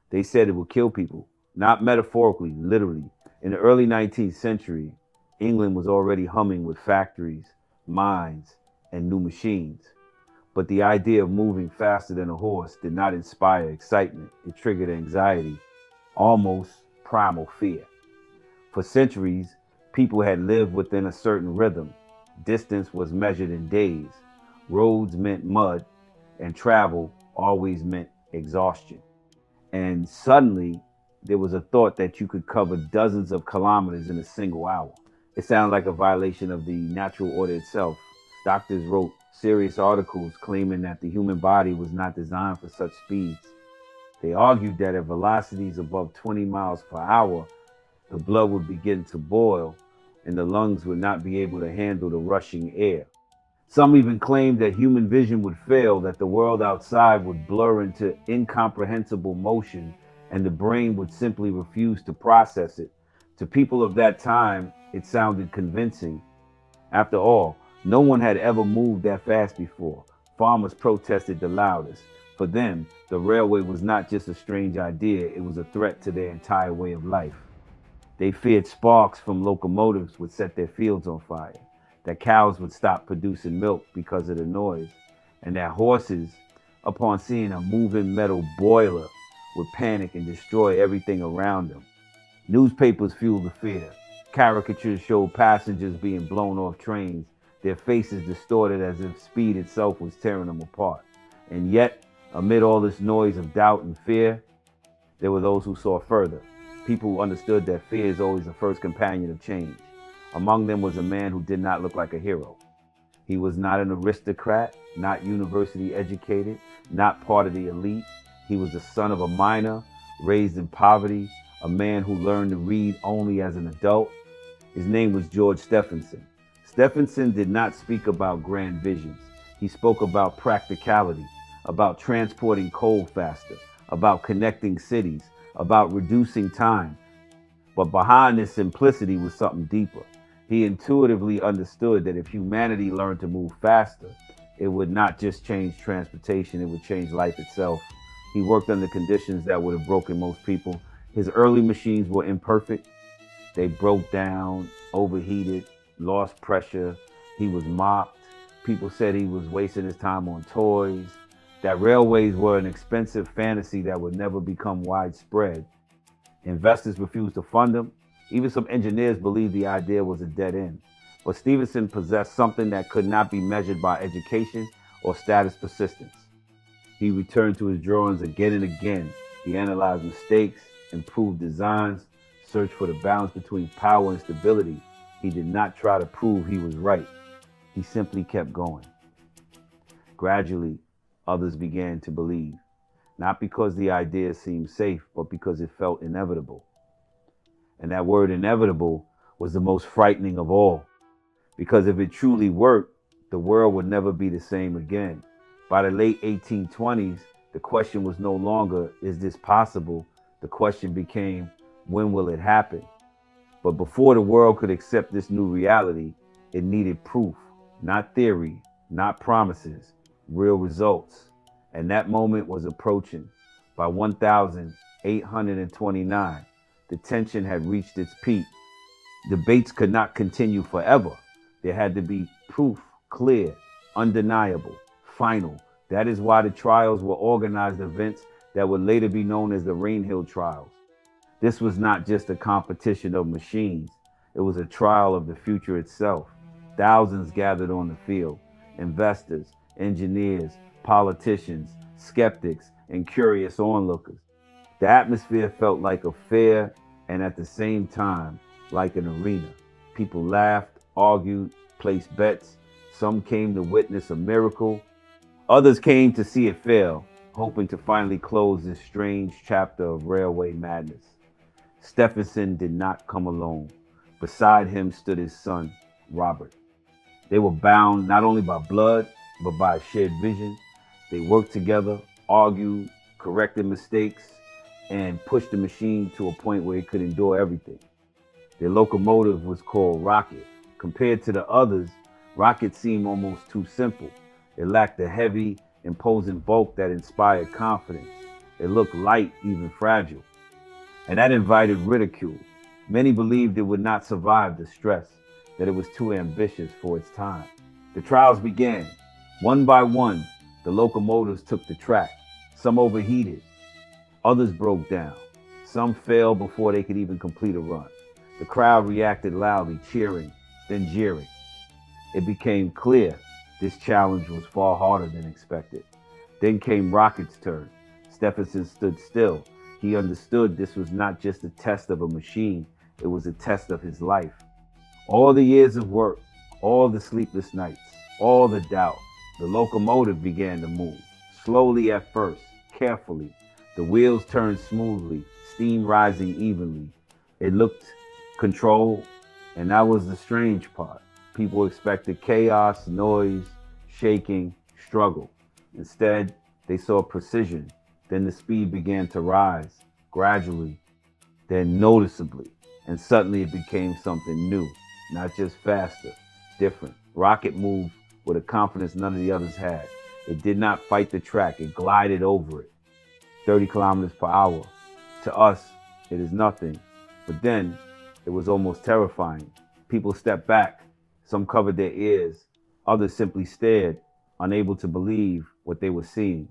They said it would kill people, not metaphorically, literally. In the early 19th century, England was already humming with factories, mines, and new machines. But the idea of moving faster than a horse did not inspire excitement. It triggered anxiety, almost primal fear. For centuries, people had lived within a certain rhythm. Distance was measured in days. Roads meant mud, and travel always meant exhaustion. And suddenly, there was a thought that you could cover dozens of kilometers in a single hour. It sounded like a violation of the natural order itself. Doctors wrote serious articles claiming that the human body was not designed for such speeds. They argued that at velocities above 20 miles per hour, the blood would begin to boil and the lungs would not be able to handle the rushing air. Some even claimed that human vision would fail, that the world outside would blur into incomprehensible motion, and the brain would simply refuse to process it. To people of that time, it sounded convincing. After all, no one had ever moved that fast before. Farmers protested the loudest. For them, the railway was not just a strange idea, it was a threat to their entire way of life. They feared sparks from locomotives would set their fields on fire, that cows would stop producing milk because of the noise, and that horses, upon seeing a moving metal boiler, would panic and destroy everything around them. Newspapers fueled the fear. Caricatures showed passengers being blown off trains, their faces distorted as if speed itself was tearing them apart. And yet, amid all this noise of doubt and fear, there were those who saw further. People who understood that fear is always the first companion of change. Among them was a man who did not look like a hero. He was not an aristocrat, not university educated, not part of the elite. He was the son of a miner, raised in poverty, a man who learned to read only as an adult. His name was George Stephenson. Stephenson did not speak about grand visions. He spoke about practicality, about transporting coal faster, about connecting cities, about reducing time. But behind this simplicity was something deeper. He intuitively understood that if humanity learned to move faster, it would not just change transportation, it would change life itself. He worked under conditions that would have broken most people. His early machines were imperfect. They broke down, overheated, lost pressure. He was mocked. People said he was wasting his time on toys, that railways were an expensive fantasy that would never become widespread. Investors refused to fund them. Even some engineers believed the idea was a dead end. But Stevenson possessed something that could not be measured by education or status persistence. He returned to his drawings again and again. He analyzed mistakes, improved designs, searched for the balance between power and stability. He did not try to prove he was right. He simply kept going. Gradually, others began to believe, not because the idea seemed safe, but because it felt inevitable. And that word inevitable was the most frightening of all, because if it truly worked, the world would never be the same again. By the late 1820s, the question was no longer, is this possible? The question became, when will it happen? But before the world could accept this new reality, it needed proof, not theory, not promises, real results. And that moment was approaching. By 1829, the tension had reached its peak. Debates could not continue forever. There had to be proof, clear, undeniable, final. That is why the trials were organized events that would later be known as the Rainhill Trials. This was not just a competition of machines, it was a trial of the future itself. Thousands gathered on the field: investors, engineers, politicians, skeptics, and curious onlookers. The atmosphere felt like a fair and at the same time like an arena. People laughed, argued, placed bets. Some came to witness a miracle. Others came to see it fail, hoping to finally close this strange chapter of railway madness. Stephenson did not come alone. Beside him stood his son, Robert. They were bound not only by blood, but by a shared vision. They worked together, argued, corrected mistakes, and pushed the machine to a point where it could endure everything. Their locomotive was called Rocket. Compared to the others, Rocket seemed almost too simple. It lacked the heavy, imposing bulk that inspired confidence. It looked light, even fragile, and that invited ridicule. Many believed it would not survive the stress, that it was too ambitious for its time. The trials began. One by one, the locomotives took the track. Some overheated, others broke down. Some failed before they could even complete a run. The crowd reacted loudly, cheering, then jeering. It became clear this challenge was far harder than expected. Then came Rocket's turn. Stephenson stood still. He understood this was not just a test of a machine, it was a test of his life. All the years of work, all the sleepless nights, all the doubt. The locomotive began to move, slowly at first, carefully. The wheels turned smoothly, steam rising evenly. It looked controlled, and that was the strange part. People expected chaos, noise, shaking, struggle. Instead, they saw precision. Then the speed began to rise, gradually, then noticeably. And suddenly it became something new, not just faster, different. Rocket moved with a confidence none of the others had. It did not fight the track, it glided over it. 30 kilometers per hour. To us, it is nothing. But then, it was almost terrifying. People stepped back. Some covered their ears. Others simply stared, unable to believe what they were seeing.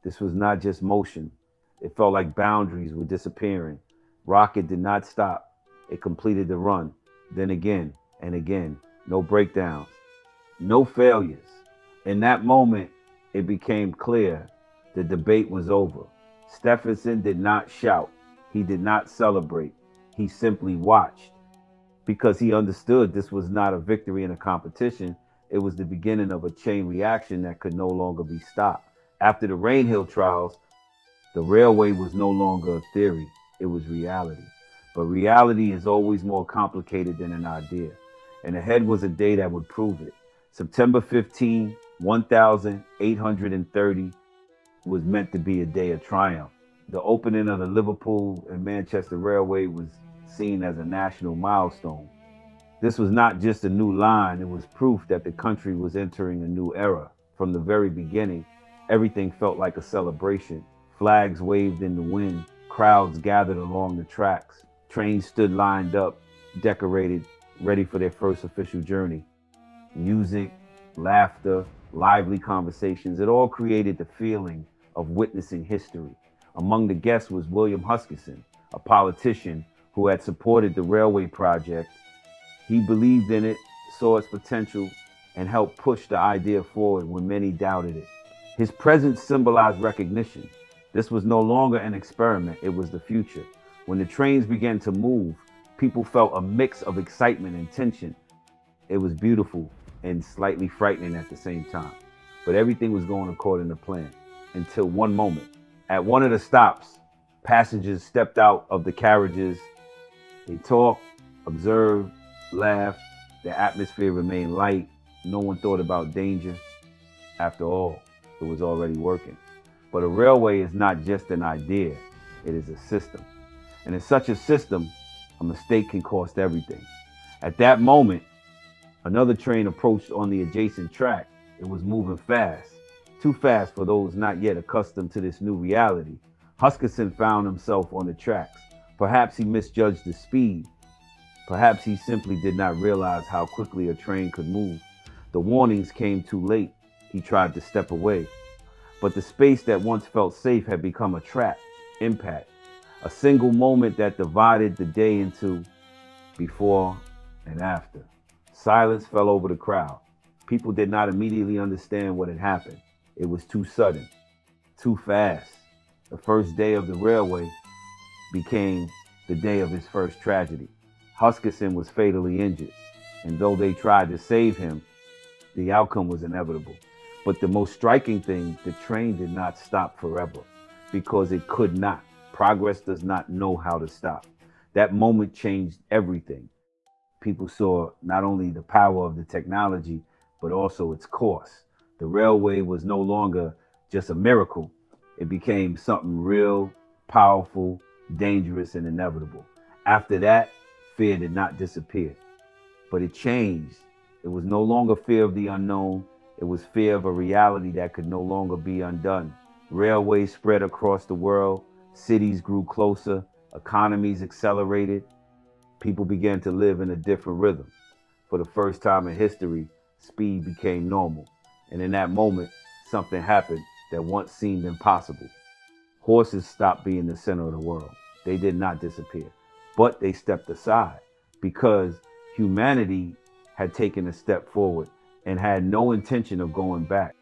This was not just motion. It felt like boundaries were disappearing. Rocket did not stop. It completed the run. Then again and again. No breakdowns. No failures. In that moment, it became clear the debate was over. Stephenson did not shout. He did not celebrate. He simply watched because he understood this was not a victory in a competition. It was the beginning of a chain reaction that could no longer be stopped. After the Rainhill trials, the railway was no longer a theory. It was reality. But reality is always more complicated than an idea. And ahead was a day that would prove it. September 15, 1830 was meant to be a day of triumph. The opening of the Liverpool and Manchester Railway was seen as a national milestone. This was not just a new line, it was proof that the country was entering a new era. From the very beginning, everything felt like a celebration. Flags waved in the wind, crowds gathered along the tracks, trains stood lined up, decorated, ready for their first official journey. Music, laughter, lively conversations, it all created the feeling of witnessing history. Among the guests was William Huskisson, a politician who had supported the railway project. He believed in it, saw its potential, and helped push the idea forward when many doubted it. His presence symbolized recognition. This was no longer an experiment, it was the future. When the trains began to move, people felt a mix of excitement and tension. It was beautiful and slightly frightening at the same time. But everything was going according to plan until one moment. At one of the stops, passengers stepped out of the carriages. They talked, observed, laughed. The atmosphere remained light. No one thought about danger. After all, it was already working. But a railway is not just an idea, it is a system. And in such a system, a mistake can cost everything. At that moment, another train approached on the adjacent track. It was moving fast, too fast for those not yet accustomed to this new reality. Huskisson found himself on the tracks. Perhaps he misjudged the speed. Perhaps he simply did not realize how quickly a train could move. The warnings came too late. He tried to step away. But the space that once felt safe had become a trap, impact, a single moment that divided the day into before and after. Silence fell over the crowd. People did not immediately understand what had happened. It was too sudden, too fast. The first day of the railway became the day of his first tragedy. Huskisson was fatally injured, and though they tried to save him, the outcome was inevitable. But the most striking thing, the train did not stop forever, because it could not. Progress does not know how to stop. That moment changed everything. People saw not only the power of the technology, but also its cost. The railway was no longer just a miracle. It became something real, powerful, dangerous, and inevitable. After that, fear did not disappear, but it changed. It was no longer fear of the unknown. It was fear of a reality that could no longer be undone. Railways spread across the world, cities grew closer, economies accelerated, people began to live in a different rhythm. For the first time in history, speed became normal. And in that moment, something happened that once seemed impossible. Horses stopped being the center of the world. They did not disappear, but they stepped aside because humanity had taken a step forward and had no intention of going back.